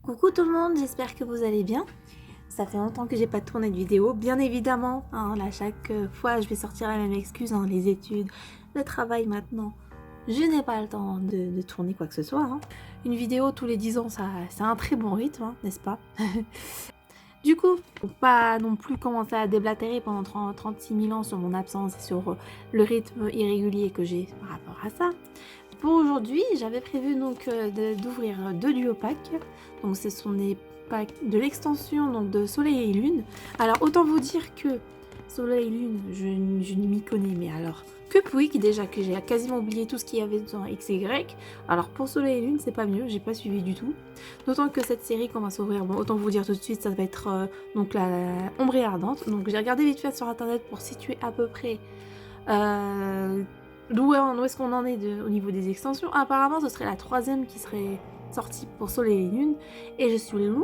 Coucou tout le monde, j'espère que vous allez bien. Ça fait longtemps que j'ai pas tourné de vidéo, bien évidemment. Là, chaque fois, je vais sortir la même excuse, les études, le travail maintenant. Je n'ai pas le temps de tourner quoi que ce soit. Une vidéo tous les 10 ans, ça, c'est un très bon rythme, n'est-ce pas? Du coup, pour pas non plus commencer à déblatérer pendant 36 000 ans sur mon absence et sur le rythme irrégulier que j'ai par rapport à ça, pour aujourd'hui, j'avais prévu donc d'ouvrir 2 duos packs. Donc ce sont des packs de l'extension donc de Soleil et Lune. Alors autant vous dire que Soleil et Lune, je ne m'y connais, mais alors que Pouic déjà, que j'ai quasiment oublié tout ce qu'il y avait dans X et Y. Alors pour Soleil et Lune, c'est pas mieux, j'ai pas suivi du tout. D'autant que cette série qu'on va s'ouvrir, bon autant vous dire tout de suite, ça va être donc la Ombre et Ardente. Donc j'ai regardé vite fait sur internet pour situer à peu près d'où est-ce qu'on en est au niveau des extensions. Apparemment ce serait la 3e qui serait sortie pour Soleil et Lune, et je suis loin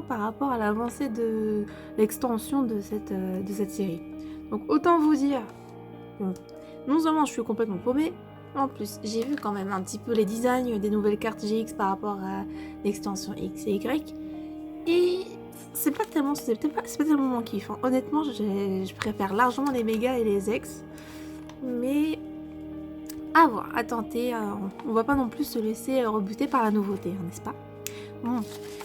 par rapport à l'avancée de l'extension de cette série. Donc autant vous dire que non seulement je suis complètement paumée, en plus j'ai vu quand même un petit peu les designs des nouvelles cartes GX par rapport à l'extension X et Y, et c'est pas tellement mon kiff. Honnêtement, je préfère largement les mégas et les X, mais à voir, à tenter. On va pas non plus se laisser rebuter par la nouveauté, n'est-ce pas? Bon,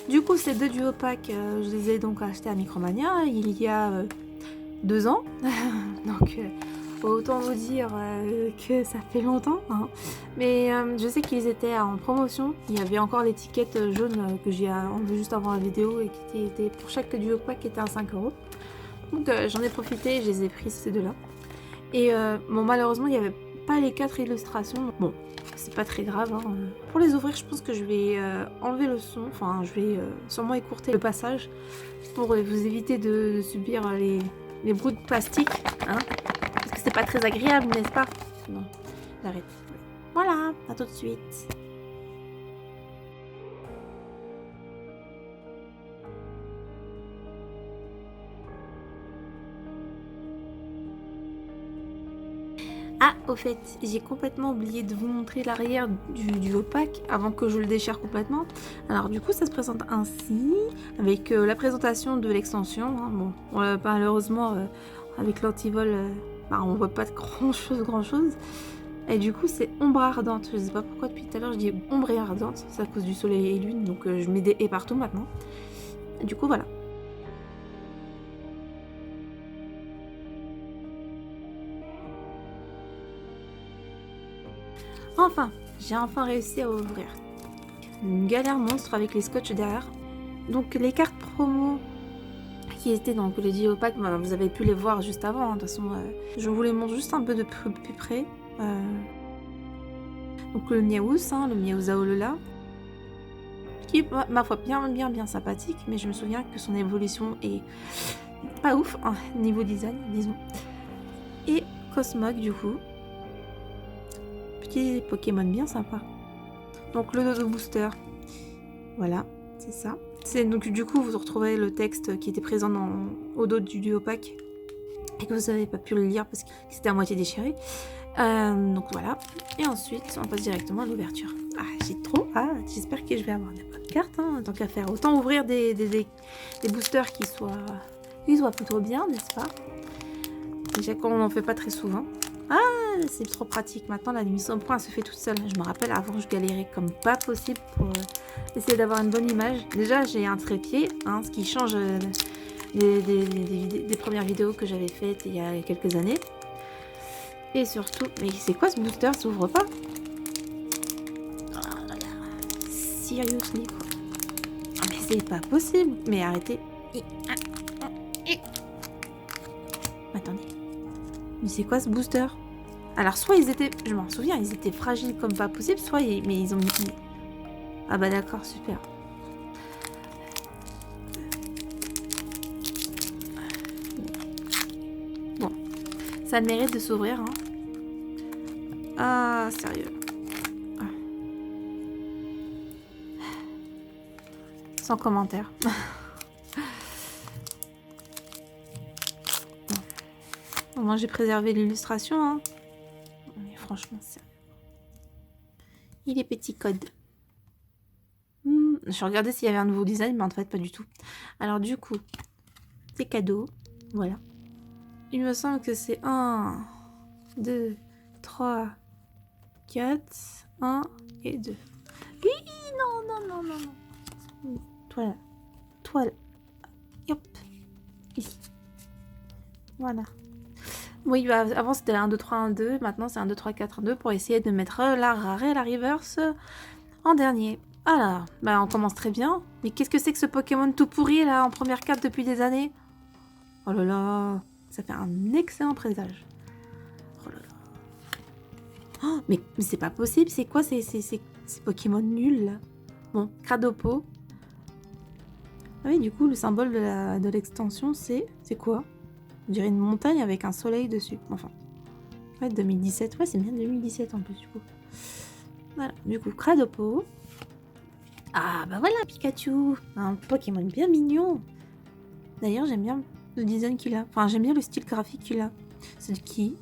du coup, ces 2 duos packs, je les ai donc achetés à Micromania il y a 2 ans. Donc, autant vous dire que ça fait longtemps. Mais je sais qu'ils étaient en promotion. Il y avait encore l'étiquette jaune que j'ai enlevée juste avant la vidéo et qui était pour chaque duo pack qui était à 5 €. Donc, j'en ai profité, je les ai pris ces 2-là. Et bon, malheureusement, il n'y avait pas les 4 illustrations. Bon, c'est pas très grave. Pour les ouvrir, je pense que je vais enlever le son. Enfin, je vais sûrement écourter le passage pour vous éviter de subir les bouts de plastique. Parce que c'est pas très agréable, n'est-ce pas? Non, j'arrête. Voilà, à tout de suite. Ah, au fait, j'ai complètement oublié de vous montrer l'arrière du pack avant que je le déchire complètement. Alors du coup, ça se présente ainsi, avec la présentation de l'extension. Bon, malheureusement, avec l'antivol, on voit pas de grand chose. Et du coup, c'est Ombre Ardente. Je sais pas pourquoi depuis tout à l'heure je dis Ombre et Ardente, c'est à cause du soleil et lune, donc je mets des et partout maintenant. Et du coup, voilà. Enfin, j'ai enfin réussi à ouvrir. Une galère monstre avec les scotch derrière. Donc les cartes promo qui étaient dans le duo pack, vous avez pu les voir juste avant. De toute façon, je vous les montre juste un peu de plus près. Donc le Miaous, le Miaouza Olola, qui est ma foi bien sympathique, mais je me souviens que son évolution est pas ouf niveau design, disons. Et Cosmog du coup, petit Pokémon bien sympa. Donc le Dodo Booster, voilà, c'est ça. Donc du coup vous retrouvez le texte qui était présent au dos du duo pack et que vous n'avez pas pu le lire parce que c'était à moitié déchiré. Donc voilà. Et ensuite on passe directement à l'ouverture. J'ai trop hâte, j'espère que je vais avoir des bonnes cartes, tant qu'à faire. Autant ouvrir des boosters qui soient plutôt bien, n'est-ce pas? Déjà qu'on n'en fait pas très souvent. C'est trop pratique. Maintenant, la mise en point se fait toute seule. Je me rappelle, avant, je galérais comme pas possible pour essayer d'avoir une bonne image. Déjà, j'ai un trépied, ce qui change des premières vidéos que j'avais faites il y a quelques années. Et surtout, mais c'est quoi ce booster? Ça s'ouvre pas? Oh là là. Seriously, quoi. Mais c'est pas possible. Mais arrêtez. Attendez. Mais c'est quoi ce booster? Alors soit ils étaient, je m'en souviens, ils étaient fragiles comme pas possible, soit mais ils ont mis... Ah bah d'accord, super. Bon, ça a le mérite de s'ouvrir. Sérieux. Sans commentaire. Au moins j'ai préservé l'illustration. Mais franchement, c'est... Il est petit code. Je regardais s'il y avait un nouveau design, mais en fait, pas du tout. Alors, du coup, c'est cadeau. Voilà. Il me semble que c'est 1, 2, 3, 4, 1 et 2. Oui, non. Toi là. Toi là. Hop. Ici. Voilà. Oui, bah, avant c'était 1, 2, 3, 1, 2. Maintenant c'est 1, 2, 3, 4, 1, 2 pour essayer de mettre la rare et la reverse en dernier. Alors, bah on commence très bien. Mais qu'est-ce que c'est que ce Pokémon tout pourri là en première carte depuis des années? Oh là là, ça fait un excellent présage. Oh là là. Oh, mais c'est pas possible, c'est quoi ces Pokémon nuls là? Bon, Cradopo. Ah oui, du coup, le symbole de l'extension, c'est quoi? On dirait une montagne avec un soleil dessus. Enfin, ouais, 2017. Ouais, c'est bien 2017 en plus, du coup. Voilà, du coup, Cradopo. Ah, bah voilà, Pikachu. Un Pokémon bien mignon. D'ailleurs, j'aime bien le design qu'il a. Enfin, j'aime bien le style graphique qu'il a. C'est de qui?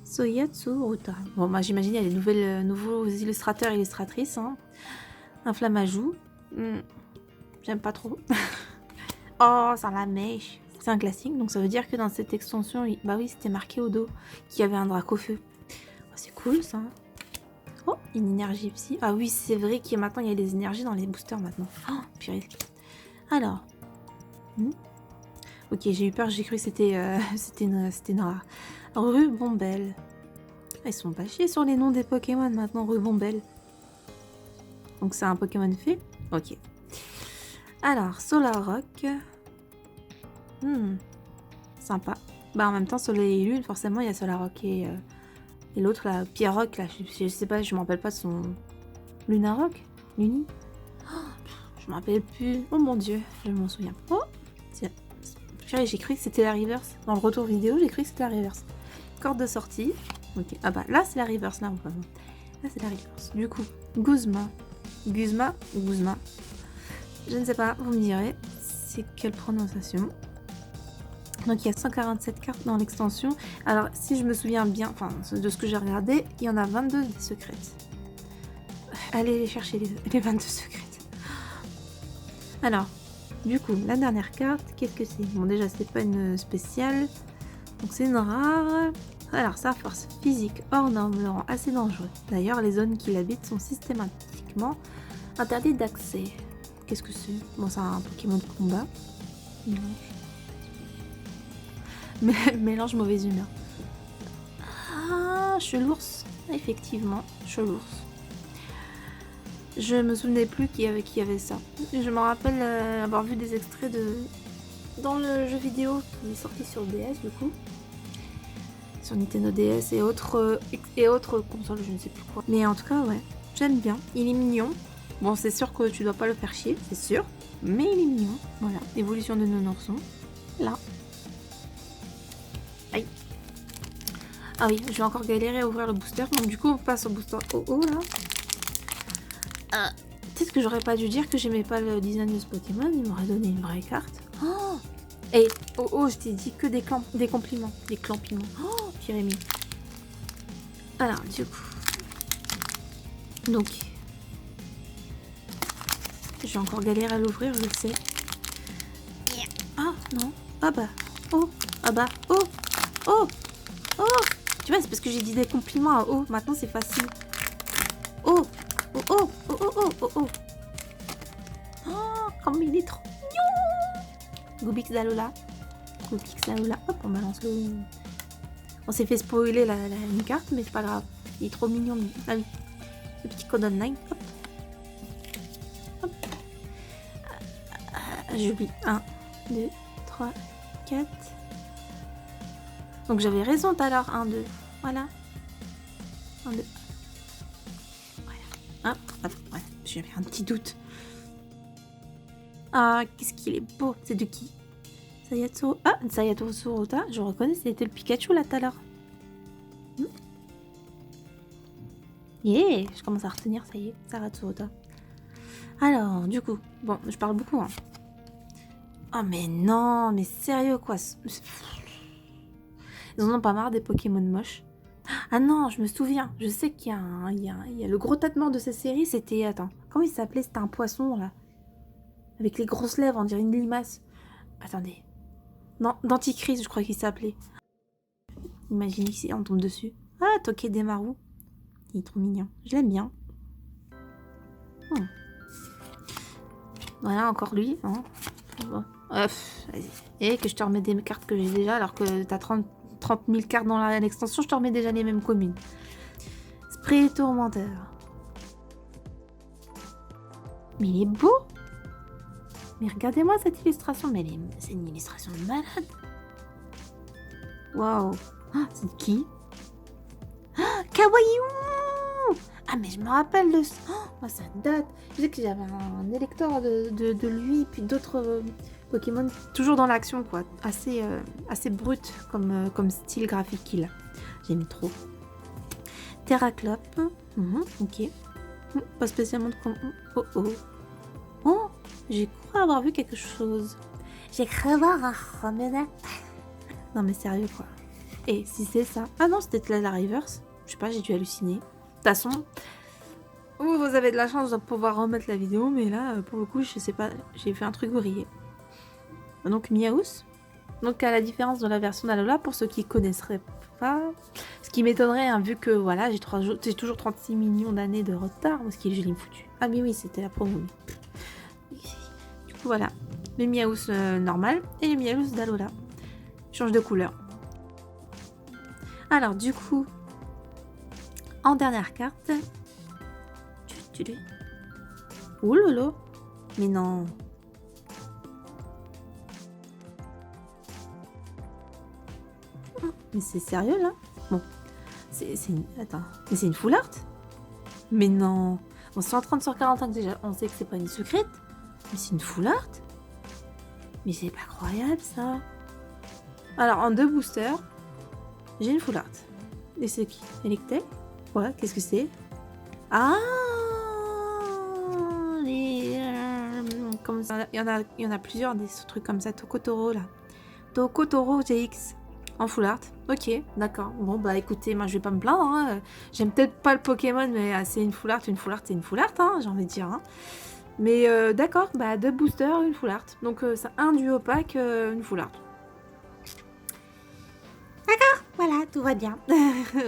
Soyatsu Ruta. Bon, bah, j'imagine il y a des nouveaux illustrateurs et illustratrices. Hein. Un Flamajou. J'aime pas trop. Oh, ça la mèche. C'est un classique, donc ça veut dire que dans cette extension, bah oui, c'était marqué au dos qu'il y avait un Dracofeu. Oh, c'est cool ça. Oh, une énergie psy. Ah oui, c'est vrai qu'il y a maintenant il y a des énergies dans les boosters maintenant. Oh, purée. Alors. Ok, j'ai eu peur, j'ai cru que c'était une rare. Rubombelle. Ils sont pas chiés sur les noms des Pokémon maintenant, Rubombelle. Donc c'est un Pokémon fait. Ok. Alors, Solrock. Sympa. Bah en même temps, Soleil et Lune, forcément, il y a Solrock et l'autre, là, Pierrock, là, je sais pas, je me rappelle pas de son... Lunarock Luni Je me rappelle plus. Oh mon dieu, je m'en souviens. Oh tiens. J'ai cru que c'était la reverse. Dans le retour vidéo, j'ai cru que c'était la reverse. Corde de sortie. Ok. Ah bah là, c'est la reverse, là, vraiment. Là, c'est la reverse. Du coup, Guzma. Guzma ou Guzma? Je ne sais pas, vous me direz. C'est quelle prononciation? Donc il y a 147 cartes dans l'extension. Alors si je me souviens bien, enfin de ce que j'ai regardé, il y en a 22 des secrètes. Allez les chercher les 22 secrètes. Alors, du coup, la dernière carte, qu'est-ce que c'est? Bon déjà c'est pas une spéciale, donc c'est une rare. Alors sa force physique hors norme le rend assez dangereux. D'ailleurs les zones qui l'habitent sont systématiquement interdites d'accès. Qu'est-ce que c'est? Bon c'est un Pokémon de combat. Mélange mauvaise humeur. Ah, Chelours. Effectivement, Chelours. Je me souvenais plus qui y avait ça. Je me rappelle avoir vu des extraits dans le jeu vidéo qui est sorti sur DS du coup. Sur Nintendo DS et autres consoles, je ne sais plus quoi. Mais en tout cas, ouais, j'aime bien. Il est mignon. Bon, c'est sûr que tu dois pas le faire chier, c'est sûr. Mais il est mignon. Voilà, évolution de Nonorson. Là. Aïe. Ah oui, je vais encore galérer à ouvrir le booster. Donc du coup, on passe au booster OO là. Peut-être que j'aurais pas dû dire que j'aimais pas le design de ce Pokémon. Il m'aurait donné une vraie carte. Oh et OO, je t'ai dit que des compliments. Des clampiments. Oh, Pyrémie. Alors, du coup. Donc. Je vais encore galérer à l'ouvrir, je le sais. Ah, non. Ah bah. Oh. Ah bah. Oh. Oh. Oh. Tu vois, c'est parce que j'ai dit des compliments à O. Maintenant, c'est facile. Oh. Oh, oh, oh, oh, oh, oh, oh. Oh, comme il est trop mignon. Goubix Dalola. Goubix Dalola. Hop, on balance le... On s'est fait spoiler une carte, mais c'est pas grave. Il est trop mignon. Ah oui. Le petit code online. Hop. Hop. J'oublie. 1, 2, 3, 4. Donc j'avais raison tout à l'heure. 1, 2. Voilà. 1, 2. Voilà. Hop. Ouais. J'avais un petit doute. Ah, qu'est-ce qu'il est beau. C'est de qui? Sayatsu. Ah, Sayatsu Ruta. Je reconnais, c'était le Pikachu là tout à l'heure. Yeah, je commence à retenir, ça y est. Sayatsu Ruta. Alors, du coup, bon, je parle beaucoup, hein. Oh, mais non, mais sérieux, quoi. Ils en ont pas marre des Pokémon moches. Ah non, je me souviens. Je sais qu'il y a le gros tâtement de cette série, c'était... Attends, comment il s'appelait? C'était un poisson, là. avec les grosses lèvres, on dirait une limace. Attendez. Non, Denticrise, je crois qu'il s'appelait. Imaginez si on tombe dessus. Ah, Tokidemaru. Il est trop mignon. Je l'aime bien. Voilà, encore lui. Hein. Bon. Vas-y. Et que je te remets des cartes que j'ai déjà, alors que t'as 30 000 cartes dans l'extension, je te remets déjà les mêmes communes. Spray tourmenteur. Mais il est beau. Mais regardez-moi cette illustration. Mais c'est une illustration de malade. Waouh. Ah, c'est qui? Ah, Kawaii. Ah, mais je me rappelle de ça. Oh, ça date. Je sais que j'avais un électeur de lui, puis d'autres Pokémon, toujours dans l'action, quoi. Assez brut comme style graphique qu'il a. J'aime trop. Terraclope. Ok. Pas spécialement de... Oh, j'ai cru avoir vu quelque chose. J'ai cru voir un remède. Non, mais sérieux, quoi. Et si c'est ça... Ah non, c'était la reverse. Je sais pas, j'ai dû halluciner. De toute façon, vous avez de la chance de pouvoir remettre la vidéo, mais là, pour le coup, je sais pas, j'ai fait un truc grillé. Donc, Miaus. Donc, à la différence de la version d'Alola, pour ceux qui connaisseraient pas, ce qui m'étonnerait, hein, vu que, voilà, j'ai toujours 36 millions d'années de retard, ce qui est joli foutu. Ah, mais oui, c'était la promo. Du coup, voilà. Le Miaus normal et le Miaus d'Alola. Change de couleur. Alors, du coup... En dernière carte. Ouh lolo. Mais non. Mais c'est sérieux là? Bon. Attends. Mais c'est une full art? Mais non. On est en 30 sur 45 déjà. On sait que c'est pas une secrète. Mais c'est une full art? Mais c'est pas croyable ça. Alors en 2 boosters, j'ai une full art. Et c'est qui? Electek? Ouais, qu'est-ce que c'est? Ah, comme ça, il y en a plusieurs des trucs comme ça. Tokotoro là. Tokotoro GX en full art. Ok, d'accord. Bon bah écoutez, moi je vais pas me plaindre. Hein. J'aime peut-être pas le Pokémon, mais c'est une full art, c'est une full art, hein, j'ai envie de dire. Hein. Mais d'accord, bah 2 boosters, une full art. Donc c'est un duo pack, une full art. D'accord, voilà, tout va bien.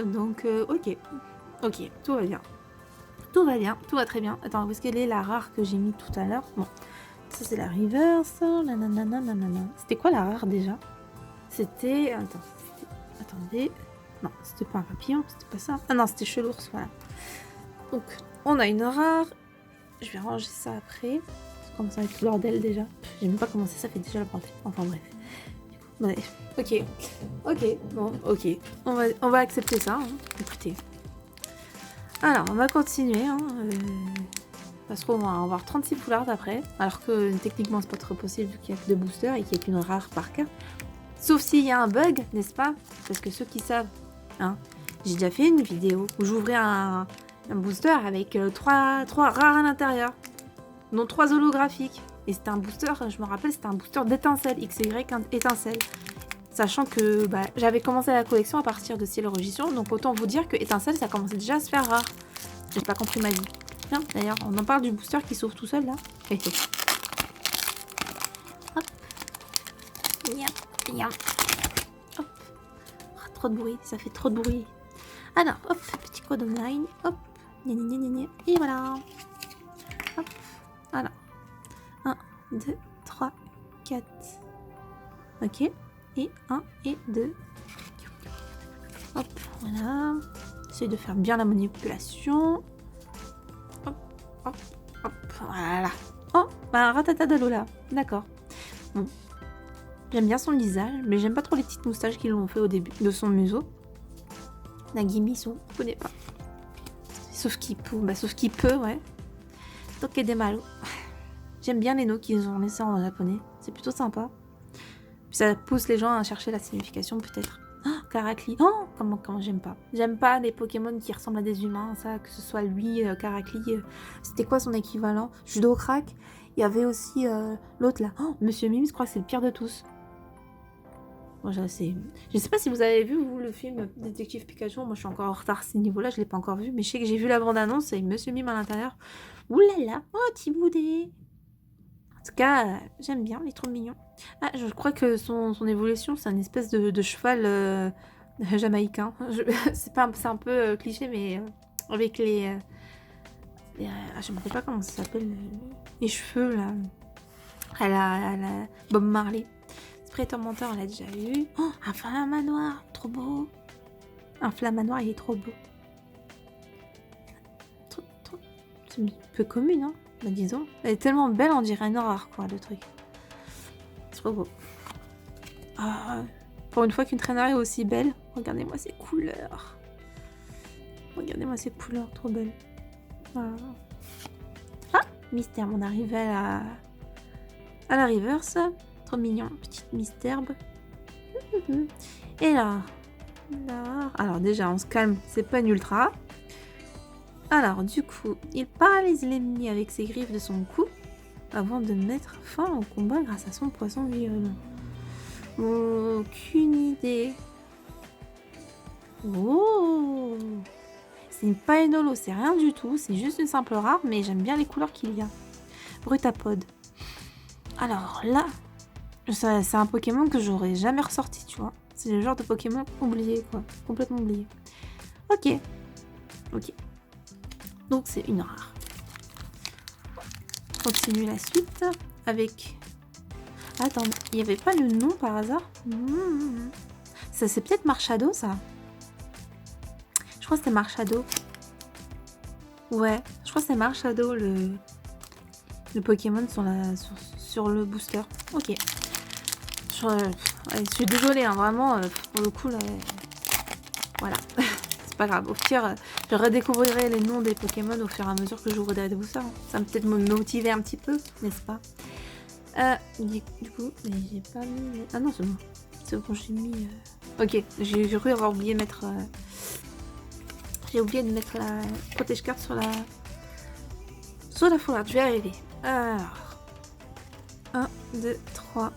Donc ok. Ok, tout va bien. Tout va bien, tout va très bien. Attends, où est-ce qu'elle est la rare que j'ai mis tout à l'heure? Bon, ça c'est la reverse. C'était quoi la rare déjà? C'était... Attendez. Non, c'était pas un papillon, c'était pas ça. Ah non, c'était chelours, voilà. Donc, on a une rare. Je vais ranger ça après. Comme ça, avec le bordel déjà. J'ai même pas commencé, ça fait déjà le bordel. Enfin bref. Ouais. Ok. Bon, ok. On va accepter ça. Hein. Écoutez. Alors, on va continuer. Hein. Parce qu'on va avoir 36 full art après. Alors que techniquement, c'est pas trop possible vu qu'il y a que 2 boosters et qu'il n'y a qu'une rare par carte. Sauf s'il y a un bug, n'est-ce pas? Parce que ceux qui savent, hein, j'ai déjà fait une vidéo où j'ouvrais un booster avec 3 rares à l'intérieur, dont 3 holographiques. Et c'était un booster, je me rappelle, c'était un booster d'étincelle, XY étincelle. Sachant que bah, j'avais commencé la collection à partir de Ciel Origin, donc autant vous dire que étincelle, ça commençait déjà à se faire rare. J'ai pas compris ma vie. Tiens, d'ailleurs, on en parle du booster qui s'ouvre tout seul là. Hop. Hop. Oh, trop de bruit, ça fait trop de bruit. Alors, hop, petit code online, hop, et voilà. Hop, alors. 1, 2, 3, 4. Ok. Et 1 et 2. Hop, voilà. J'essaie de faire bien la manipulation. Hop, hop, hop, voilà. Oh, bah, Ratata d'Alola. D'accord. Bon. J'aime bien son visage, mais j'aime pas trop les petites moustaches qu'ils l'ont fait au début de son museau. Nagimiso, je connais pas. Sauf qu'il peut, ouais. Tokidemaru. J'aime bien les noms qu'ils ont laissés en japonais. C'est plutôt sympa. Puis ça pousse les gens à chercher la signification, peut-être. Oh, Karakli. Oh, comment j'aime pas. J'aime pas les Pokémon qui ressemblent à des humains, ça, que ce soit lui, Karakli. C'était quoi son équivalent? Judocrack. Il y avait aussi l'autre là. Oh, Monsieur Mime, je crois que c'est le pire de tous. Moi, je sais pas si vous avez vu, vous, le film Détective Pikachu. Moi, je suis encore en retard à ce niveau-là, je l'ai pas encore vu. Mais je sais que j'ai vu la bande-annonce et Monsieur Mime à l'intérieur. Ouh là là. Oh, Thiboudet. En tout cas, j'aime bien, il est trop mignon. Ah, je crois que son évolution, c'est un espèce de cheval jamaïcain. C'est un peu cliché, mais avec je me rappelle pas comment ça s'appelle, les cheveux là, à la Bob Marley. Spray tourmenteur, on l'a déjà eu. Oh, un flamanoir, trop beau. Un flamanoir, il est trop beau. C'est un peu commune, hein, bah, disons. Elle est tellement belle, on dirait une rare, quoi, le truc. Trop beau. Ah, pour une fois qu'une traîneur est aussi belle, regardez-moi ces couleurs. Regardez-moi ces couleurs, trop belles. Ah, mystère, on arrive à la reverse. Trop mignon, petite mystère. Et là, alors déjà, on se calme, c'est pas une ultra. Alors, du coup, il paralyse l'ennemi avec ses griffes de son cou avant de mettre fin au combat grâce à son poisson violent. Aucune idée. Oh, c'est pas une holo, c'est rien du tout, c'est juste une simple rare, mais j'aime bien les couleurs qu'il y a. Brutapod. Alors là, c'est un Pokémon que j'aurais jamais ressorti, tu vois. C'est le genre de Pokémon oublié, quoi. Complètement oublié. Ok. Donc c'est une rare. On continue la suite avec... Attends, il n'y avait pas le nom par hasard? Ça c'est peut-être Marshado, ça? Je crois que c'était Marshado. Ouais, je crois que c'est Marshado le Pokémon sur le booster. Ok. Je suis désolée, hein, vraiment, pour le coup, là... Voilà. C'est pas grave. Au pire, je redécouvrirai les noms des Pokémon au fur et à mesure que j'ouvrirai des boosters. Ça va peut-être me motiver un petit peu, n'est-ce pas? Du coup, mais j'ai pas mis... Ah non, c'est bon. C'est bon, j'ai mis... Ok, j'ai cru avoir oublié de mettre... J'ai oublié de mettre la protège-carte sur la foulard. Je vais arriver. Alors... 1, 2, 3...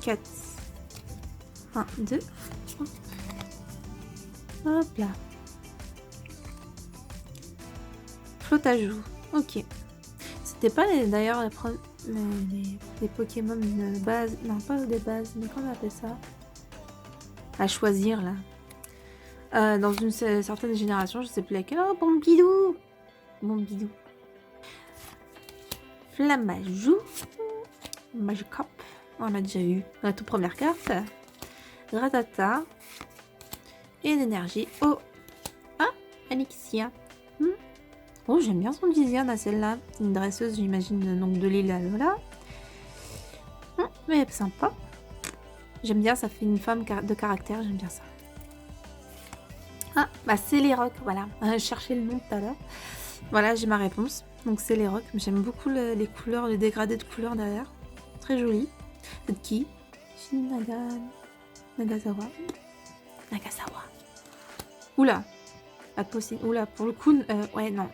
4... 1, 2... Hop là. Flotte à joue. Ok. C'était pas d'ailleurs les Pokémon de base. Non, pas des bases, mais comment on appelle ça? À choisir là. Dans une certaine génération, je sais plus laquelle. Oh, Bombidou! Bombidou. Flammajou. Magikarp. On a déjà eu la toute première carte. Gratata. Et l'énergie. Oh! Ah! Alexia. Oh, j'aime bien son design à celle-là. C'est une dresseuse, j'imagine, donc de l'île à Lola. Mais sympa. J'aime bien, ça fait une femme de caractère, j'aime bien ça. Ah, bah c'est les rocs, voilà. Je cherchais le nom tout à l'heure. Voilà, j'ai ma réponse. Donc c'est les rocs. J'aime beaucoup les couleurs, le dégradé de couleurs derrière. Très joli. C'est qui? Nagasawa. Oula. Pas possible. Oula, pour le coup, ouais, non.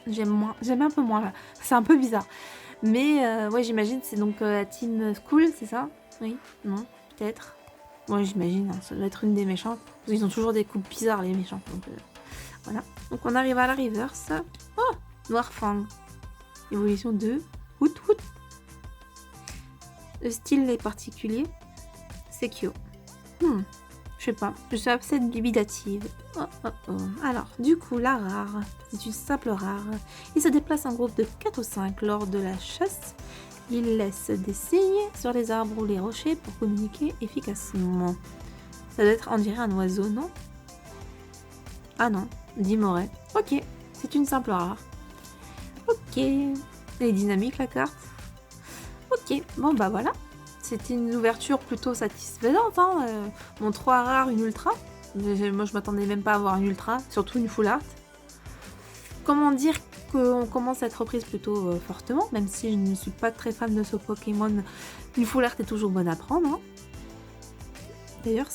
J'aime un peu moins là. C'est un peu bizarre. Mais ouais, j'imagine, c'est donc la team School, c'est ça? Oui? Non? Peut-être? Ouais, j'imagine, hein, ça doit être une des méchantes. Ils ont toujours des coups bizarres, les méchants. Donc, voilà. Donc on arrive à la reverse. Oh! Noirfang. Évolution 2. Hout. Le style est particulier. C'est cute. Je sais pas. Je suis assez dubitative. Oh. Alors, du coup, la rare. C'est une simple rare. Il se déplace en groupe de 4 ou 5 lors de la chasse. Il laisse des signes sur les arbres ou les rochers pour communiquer efficacement. Ça doit être, on dirait, un oiseau, non? Ah non, dit Moret. Ok, c'est une simple rare. Ok. Elle est dynamique, la carte. Ok, bon bah voilà. C'était une ouverture plutôt satisfaisante. Hein. Bon, 3 rares, une ultra. Moi, je m'attendais même pas à avoir une ultra, surtout une full art. Comment dire qu'on commence à être reprise plutôt fortement, même si je ne suis pas très fan de ce Pokémon. Une full art est toujours bonne à prendre. Hein. D'ailleurs,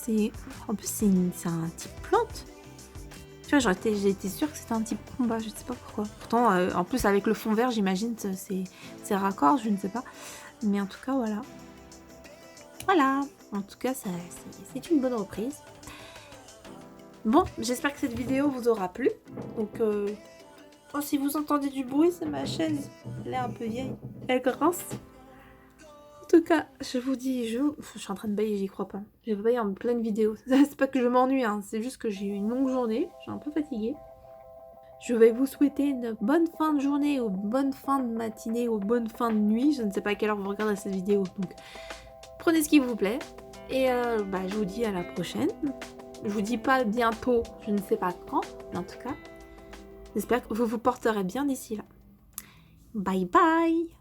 en plus, c'est un type plante. Tu vois, j'ai été sûre que c'était un type combat, je ne sais pas pourquoi. Pourtant, en plus, avec le fond vert, j'imagine c'est raccord, je ne sais pas. Mais en tout cas, voilà. Voilà, en tout cas, c'est une bonne reprise. Bon, j'espère que cette vidéo vous aura plu. Donc, si vous entendez du bruit, c'est ma chaise. Elle est un peu vieille. Elle grince. En tout cas, je vous dis, je suis en train de bailler, j'y crois pas. Je vais bailler en pleine vidéo. C'est pas que je m'ennuie, hein, c'est juste que j'ai eu une longue journée, je suis un peu fatiguée. Je vais vous souhaiter une bonne fin de journée, ou bonne fin de matinée, ou bonne fin de nuit. Je ne sais pas à quelle heure vous regardez cette vidéo, donc prenez ce qui vous plaît. Et je vous dis à la prochaine. Je vous dis pas bientôt, je ne sais pas quand, mais en tout cas, j'espère que vous vous porterez bien d'ici là. Bye bye!